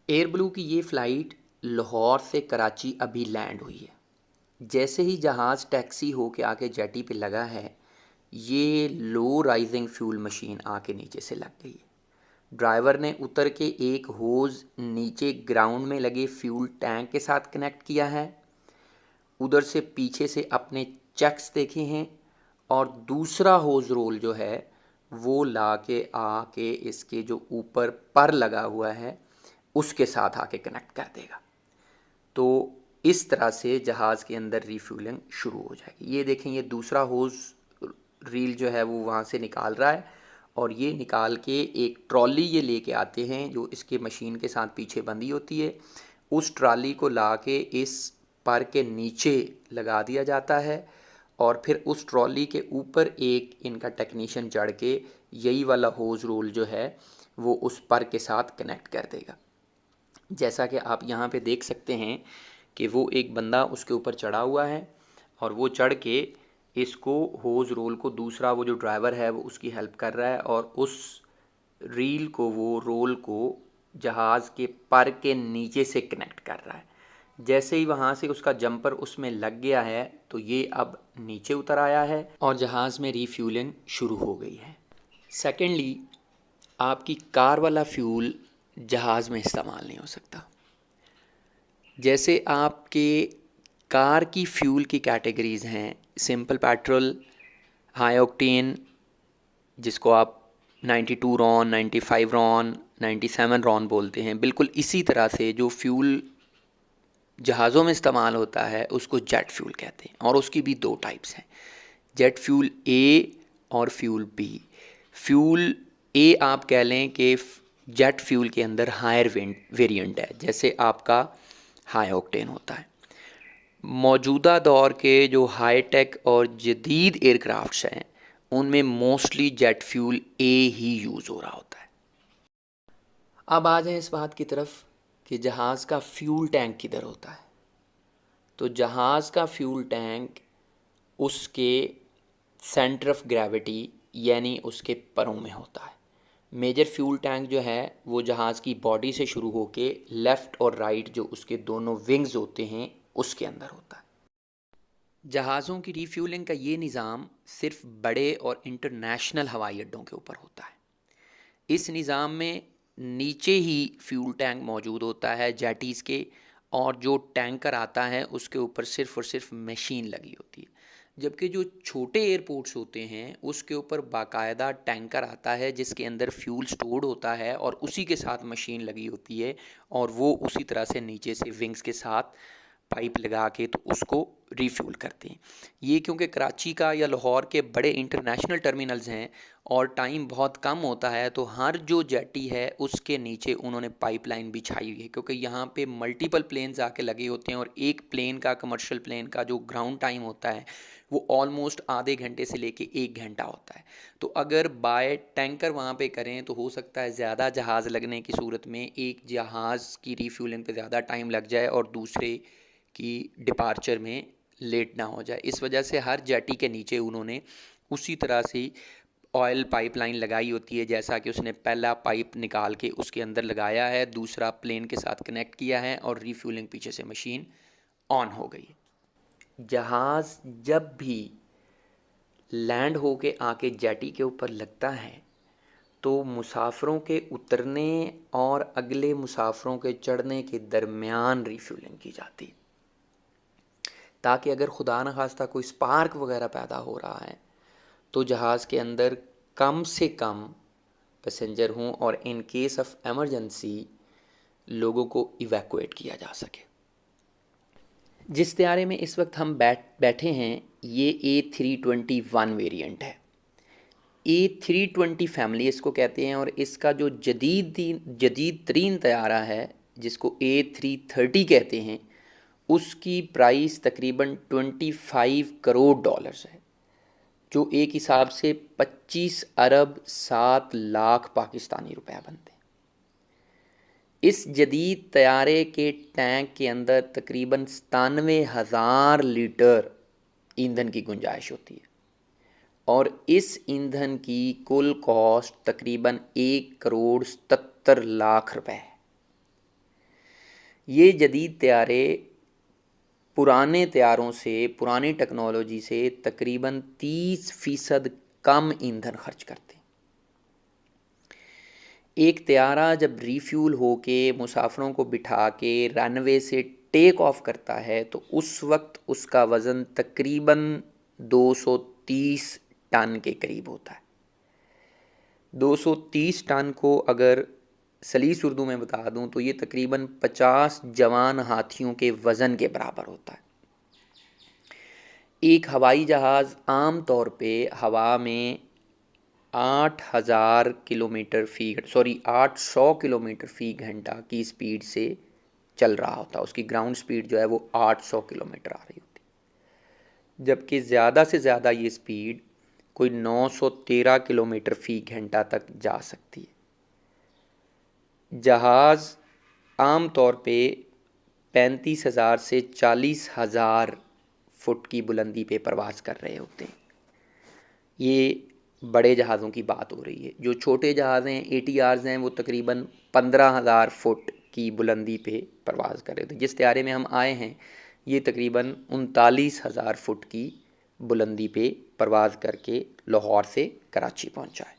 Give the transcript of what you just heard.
Air blue की ये flight Lahore से कराची अभी लैंड हुई है। जैसे ही जहाज़ टैक्सी होके आके जेटी पे लगा है, ये लो राइजिंग फ्यूल मशीन आके नीचे से लग गई है। ड्राइवर ने उतर के एक होज़ नीचे ग्राउंड में लगे फ्यूल टैंक के साथ कनेक्ट किया है। उधर से पीछे से अपने चेक्स देखे हैं और दूसरा होज़ रोल जो है वो ला के आके इसके जो ऊपर पर लगा हुआ है उसके साथ आके कनेक्ट कर देगा। तो इस तरह से जहाज़ के अंदर रीफ्यूलिंग शुरू हो जाएगी। ये देखें, ये दूसरा होज़ रील जो है वो वहाँ से निकाल रहा है और ये निकाल के एक ट्रॉली ये लेके आते हैं जो इसके मशीन के साथ पीछे बंधी होती है। उस ट्रॉली को ला के इस पर के नीचे लगा दिया जाता है और फिर उस ट्रॉली के ऊपर एक इनका टेक्नीशियन चढ़ के यही वाला होज़ रोल जो है वो उस पर के साथ कनेक्ट कर देगा। जैसा कि आप यहाँ पे देख सकते हैं कि वो एक बंदा उसके ऊपर चढ़ा हुआ है और वो चढ़ के इसको होज़ रोल को, दूसरा वो जो ड्राइवर है वो उसकी हेल्प कर रहा है और उस रील को, वो रोल को जहाज़ के पर के नीचे से कनेक्ट कर रहा है। जैसे ही वहाँ से उसका जंपर उसमें लग गया है तो ये अब नीचे उतर आया है और जहाज़ में रीफ्यूलिंग शुरू हो गई है। सेकेंडली, आपकी कार वाला फ्यूल जहाज़ में इस्तेमाल नहीं हो सकता। जैसे आपके कार की फ्यूल की कैटेगरीज़ हैं, सिंपल पेट्रोल, हाई ऑक्टेन जिसको आप 92 रॉन, 95 रॉन, 97 रॉन बोलते हैं, बिल्कुल इसी तरह से जो फ्यूल जहाज़ों में इस्तेमाल होता है उसको जेट फ्यूल कहते हैं और उसकी भी दो टाइप्स हैं, जेट फ्यूल ए और फ्यूल बी। फ्यूल ए आप कह लें कि जेट फ्यूल के अंदर हायर वेरिएंट है, जैसे आपका हाई ऑक्टेन होता है। मौजूदा दौर के जो हाई टेक और जदीद एयरक्राफ्ट्स हैं उनमें मोस्टली जेट फ्यूल ए ही यूज़ हो रहा होता है। अब आ जाएं इस बात की तरफ कि जहाज़ का फ्यूल टैंक किधर होता है। तो जहाज़ का फ्यूल टैंक उसके सेंटर ऑफ ग्रेविटी यानी उसके परों में होता है। मेजर फ्यूल टैंक जो है वो जहाज़ की बॉडी से शुरू होके लेफ़्ट और राइट जो उसके दोनों विंग्स होते हैं उसके अंदर होता है। जहाज़ों की रीफ्यूलिंग का ये निज़ाम सिर्फ बड़े और इंटरनेशनल हवाई अड्डों के ऊपर होता है। इस निज़ाम में नीचे ही फ्यूल टैंक मौजूद होता है जेटीज़ के, और जो टैंकर आता है उसके ऊपर सिर्फ और सिर्फ मशीन लगी होती है। जबकि जो छोटे एयरपोर्ट्स होते हैं उसके ऊपर बाकायदा टैंकर आता है जिसके अंदर फ्यूल स्टोर्ड होता है और उसी के साथ मशीन लगी होती है और वो उसी तरह से नीचे से विंग्स के साथ पाइप लगा के तो उसको रीफ्यूल करते हैं। ये क्योंकि कराची का या लाहौर के बड़े इंटरनेशनल टर्मिनल्स हैं और टाइम बहुत कम होता है, तो हर जो जेटी है उसके नीचे उन्होंने पाइपलाइन बिछाई हुई है, क्योंकि यहाँ पे मल्टीपल प्लेन्स आके लगे होते हैं और एक प्लेन का, कमर्शियल प्लेन का जो ग्राउंड टाइम होता है वो ऑलमोस्ट आधे घंटे से लेके 1 घंटा होता है। तो अगर बाय टैंकर वहाँ पे करें तो हो सकता है ज़्यादा जहाज़ लगने की सूरत में एक जहाज़ की रीफ्यूलिंग पे ज़्यादा टाइम लग जाए और दूसरे की डिपार्चर में लेट ना हो जाए। इस वजह से हर जेटी के नीचे उन्होंने उसी तरह से ऑयल पाइपलाइन लगाई होती है, जैसा कि उसने पहला पाइप निकाल के उसके अंदर लगाया है, दूसरा प्लेन के साथ कनेक्ट किया है और रीफ्यूलिंग पीछे से मशीन ऑन हो गई। जहाज़ जब भी लैंड होके आके जेटी के ऊपर लगता है तो मुसाफिरों के उतरने और अगले मुसाफिरों के चढ़ने के दरमियान रीफ्यूलिंग की जाती है, ताकि अगर खुदा न खास्ता कोई स्पार्क वगैरह पैदा हो रहा है तो जहाज़ के अंदर कम से कम पैसेंजर हों और इन केस ऑफ एमरजेंसी लोगों को इवैक्यूएट किया जा सके। जिस तैयारे में इस वक्त हम बैठे हैं ये A321 वेरिएंट है। A320 फैमिली इसको कहते हैं और इसका जो जदीद तरीन तैयारा है जिसको A330 कहते हैं उसकी प्राइस तकरीबन 25 करोड़ डॉलर्स है, जो एक हिसाब से 25 अरब 7 लाख पाकिस्तानी रुपया बनते हैं। इस जदीद तैयारे के टैंक के अंदर तकरीबन 97,000 लीटर ईंधन की गुंजाइश होती है और इस ईंधन की कुल कॉस्ट तकरीबन 1 करोड़ 77 लाख रुपए है। ये जदीद तैयारे पुराने तैयारों से, पुरानी टेक्नोलॉजी से तकरीबन 30% कम ईंधन खर्च करते हैं। एक तैयारा जब रीफ्यूल होके मुसाफिरों को बिठा के रनवे से टेक ऑफ करता है तो उस वक्त उसका वज़न तकरीबन 230 टन के करीब होता है। 230 टन को अगर सलीस उर्दू में बता दूं तो ये तकरीबन 50 जवान हाथियों के वज़न के बराबर होता है। एक हवाई जहाज़ आम तौर पे हवा में 800 किलोमीटर फ़ी घंटा की स्पीड से चल रहा होता है। उसकी ग्राउंड स्पीड जो है वो 800 किलोमीटर आ रही होती है, जबकि ज़्यादा से ज़्यादा ये स्पीड कोई 913 किलोमीटर फ़ी घंटा तक जा सकती है। जहाज़ आम तौर पे 35,000 से 40,000 फुट की बुलंदी पे परवाज़ कर रहे होते हैं। ये बड़े जहाज़ों की बात हो रही है। जो छोटे जहाज़ हैं, ATRs हैं, वो तकरीबन 15,000 फुट की बुलंदी पे परवाज़ कर रहे थे। जिस तैयारे में हम आए हैं ये तकरीबन 39,000 फुट की बुलंदी पे परवाज़ करके लाहौर से कराची पहुंचा है।